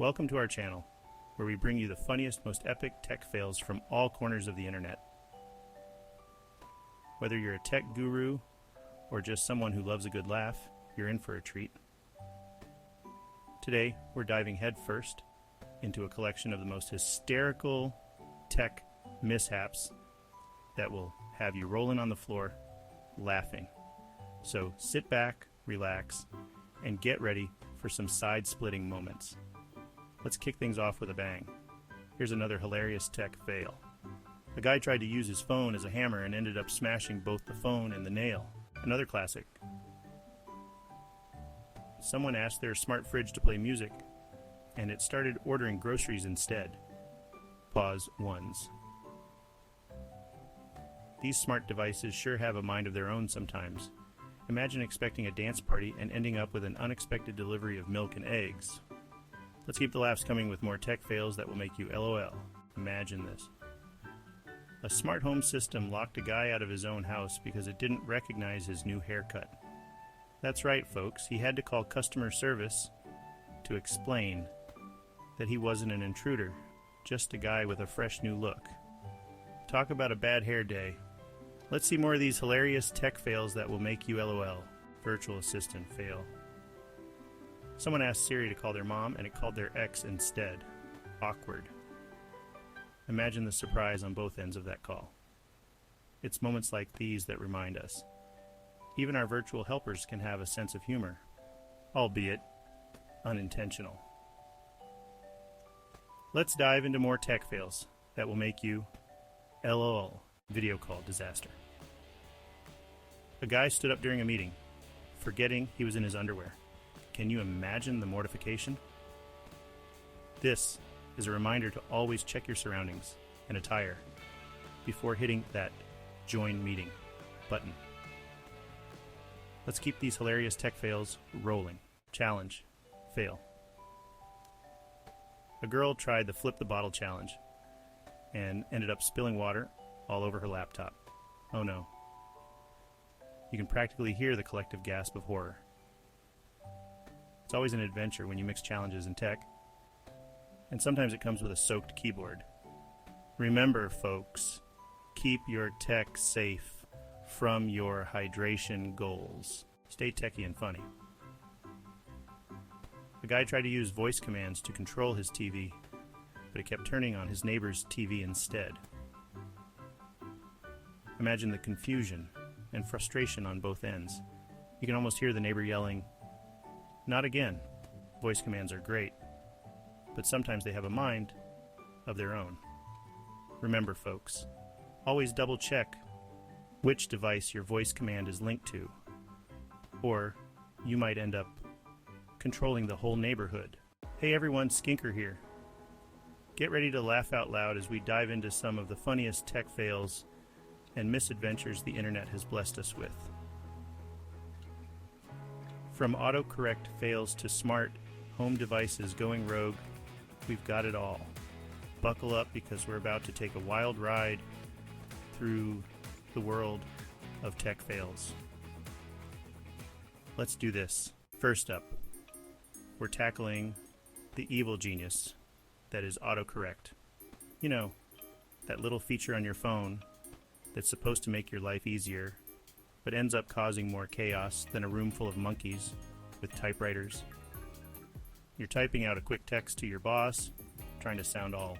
Welcome to our channel, where we bring you the funniest, most epic tech fails from all corners of the internet. Whether you're a tech guru or just someone who loves a good laugh, you're in for a treat. Today, we're diving headfirst into a collection of the most hysterical tech mishaps that will have you rolling on the floor, laughing. So sit back, relax, and get ready for some side-splitting moments. Let's kick things off with a bang. Here's another hilarious tech fail. A guy tried to use his phone as a hammer and ended up smashing both the phone and the nail. Another classic. Someone asked their smart fridge to play music, and it started ordering groceries instead. Pause ones. These smart devices sure have a mind of their own sometimes. Imagine expecting a dance party and ending up with an unexpected delivery of milk and eggs. Let's keep the laughs coming with more tech fails that will make you LOL. Imagine this. A smart home system locked a guy out of his own house because it didn't recognize his new haircut. That's right, folks. He had to call customer service to explain that he wasn't an intruder, just a guy with a fresh new look. Talk about a bad hair day. Let's see more of these hilarious tech fails that will make you LOL. Virtual assistant fail. Someone asked Siri to call their mom, and it called their ex instead. Awkward. Imagine the surprise on both ends of that call. It's moments like these that remind us. Even our virtual helpers can have a sense of humor, albeit unintentional. Let's dive into more tech fails that will make you LOL. Video call disaster. A guy stood up during a meeting, forgetting he was in his underwear. Can you imagine the mortification? This is a reminder to always check your surroundings and attire before hitting that join meeting button. Let's keep these hilarious tech fails rolling. Challenge. Fail. A girl tried the flip the bottle challenge and ended up spilling water all over her laptop. Oh no. You can practically hear the collective gasp of horror. It's always an adventure when you mix challenges in tech, and sometimes it comes with a soaked keyboard. Remember, folks, keep your tech safe from your hydration goals. Stay techy and funny. A guy tried to use voice commands to control his TV, but it kept turning on his neighbor's TV instead. Imagine the confusion and frustration on both ends. You can almost hear the neighbor yelling, "Not again." Voice commands are great, but sometimes they have a mind of their own. Remember, folks, always double check which device your voice command is linked to, or you might end up controlling the whole neighborhood. Hey everyone, Skinker here. Get ready to laugh out loud as we dive into some of the funniest tech fails and misadventures the internet has blessed us with. From autocorrect fails to smart home devices going rogue, we've got it all. Buckle up because we're about to take a wild ride through the world of tech fails. Let's do this. First up, we're tackling the evil genius that is autocorrect. You know, that little feature on your phone that's supposed to make your life easier, but ends up causing more chaos than a room full of monkeys with typewriters. You're typing out a quick text to your boss, trying to sound all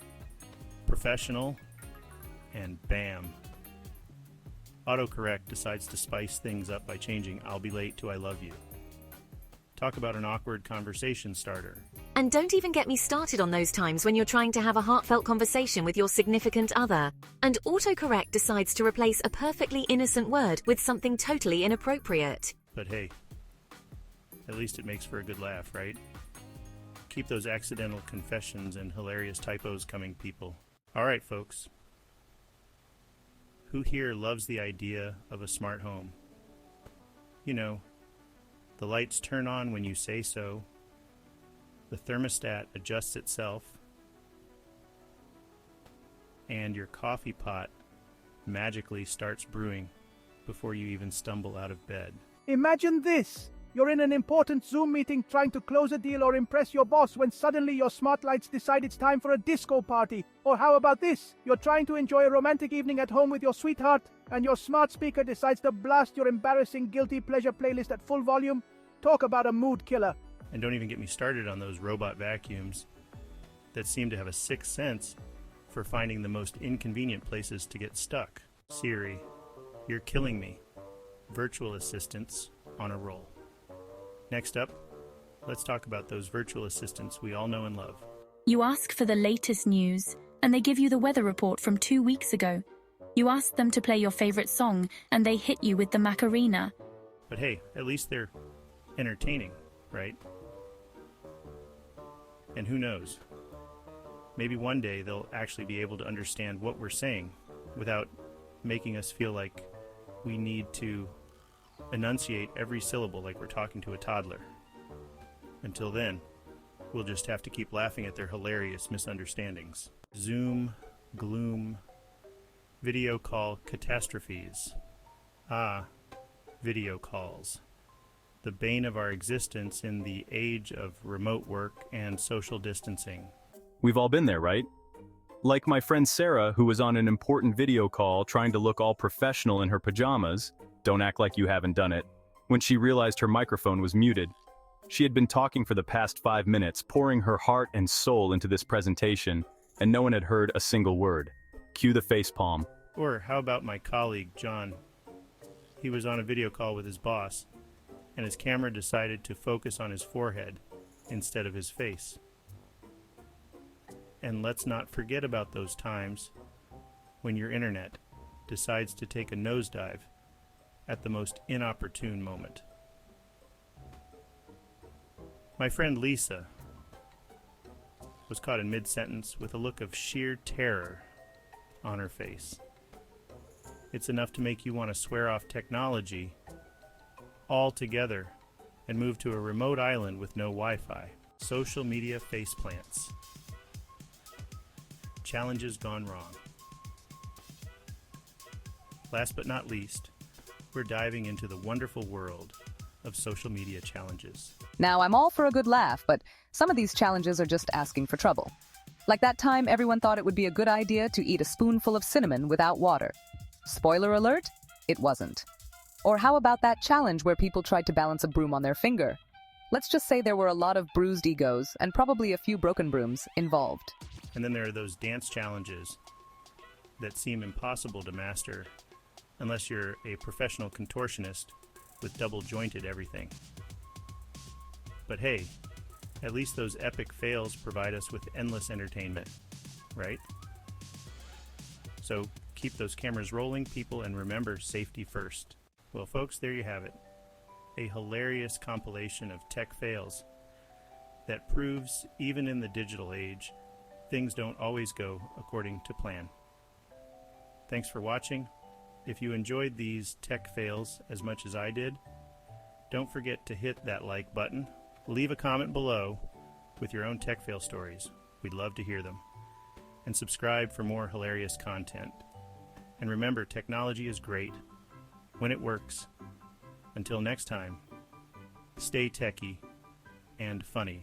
professional, and bam. Autocorrect decides to spice things up by changing "I'll be late" to "I love you." Talk about an awkward conversation starter. And don't even get me started on those times when you're trying to have a heartfelt conversation with your significant other, and autocorrect decides to replace a perfectly innocent word with something totally inappropriate. But hey, at least it makes for a good laugh, right? Keep those accidental confessions and hilarious typos coming, people. Alright, folks. Who here loves the idea of a smart home? You know, the lights turn on when you say so. The thermostat adjusts itself. And your coffee pot magically starts brewing before you even stumble out of bed. Imagine this! You're in an important Zoom meeting trying to close a deal or impress your boss when suddenly your smart lights decide it's time for a disco party. Or how about this? You're trying to enjoy a romantic evening at home with your sweetheart, and your smart speaker decides to blast your embarrassing guilty pleasure playlist at full volume. Talk about a mood killer. And don't even get me started on those robot vacuums that seem to have a sixth sense for finding the most inconvenient places to get stuck. Siri, you're killing me. Virtual assistants on a roll. Next up, let's talk about those virtual assistants we all know and love. You ask for the latest news, and they give you the weather report from 2 weeks ago. You ask them to play your favorite song, and they hit you with the Macarena. But hey, at least they're entertaining, right? And who knows? Maybe one day they'll actually be able to understand what we're saying without making us feel like we need to enunciate every syllable like we're talking to a toddler. Until then, we'll just have to keep laughing at their hilarious misunderstandings. Zoom, gloom, video call catastrophes. Video calls. The bane of our existence in the age of remote work and social distancing. We've all been there, right? Like my friend Sarah, who was on an important video call trying to look all professional in her pajamas, don't act like you haven't done it, when she realized her microphone was muted. She had been talking for the past 5 minutes, pouring her heart and soul into this presentation, and no one had heard a single word. Cue the facepalm. Or how about my colleague, John? He was on a video call with his boss, and his camera decided to focus on his forehead instead of his face. And let's not forget about those times when your internet decides to take a nosedive at the most inopportune moment. My friend Lisa was caught in mid-sentence with a look of sheer terror on her face. It's enough to make you want to swear off technology altogether and move to a remote island with no Wi-Fi. Social media faceplants. Challenges gone wrong. Last but not least, we're diving into the wonderful world of social media challenges. Now, I'm all for a good laugh, but some of these challenges are just asking for trouble. Like that time everyone thought it would be a good idea to eat a spoonful of cinnamon without water. Spoiler alert, it wasn't. Or how about that challenge where people tried to balance a broom on their finger? Let's just say there were a lot of bruised egos and probably a few broken brooms involved. And then there are those dance challenges that seem impossible to master unless you're a professional contortionist with double-jointed everything. But hey, at least those epic fails provide us with endless entertainment, right? So keep those cameras rolling, people, and remember, safety first. Well, folks, there you have it. A hilarious compilation of tech fails that proves, even in the digital age, things don't always go according to plan. Thanks for watching. If you enjoyed these tech fails as much as I did, don't forget to hit that like button. Leave a comment below with your own tech fail stories. We'd love to hear them. And subscribe for more hilarious content. And remember, technology is great when it works. Until next time, stay techy and funny.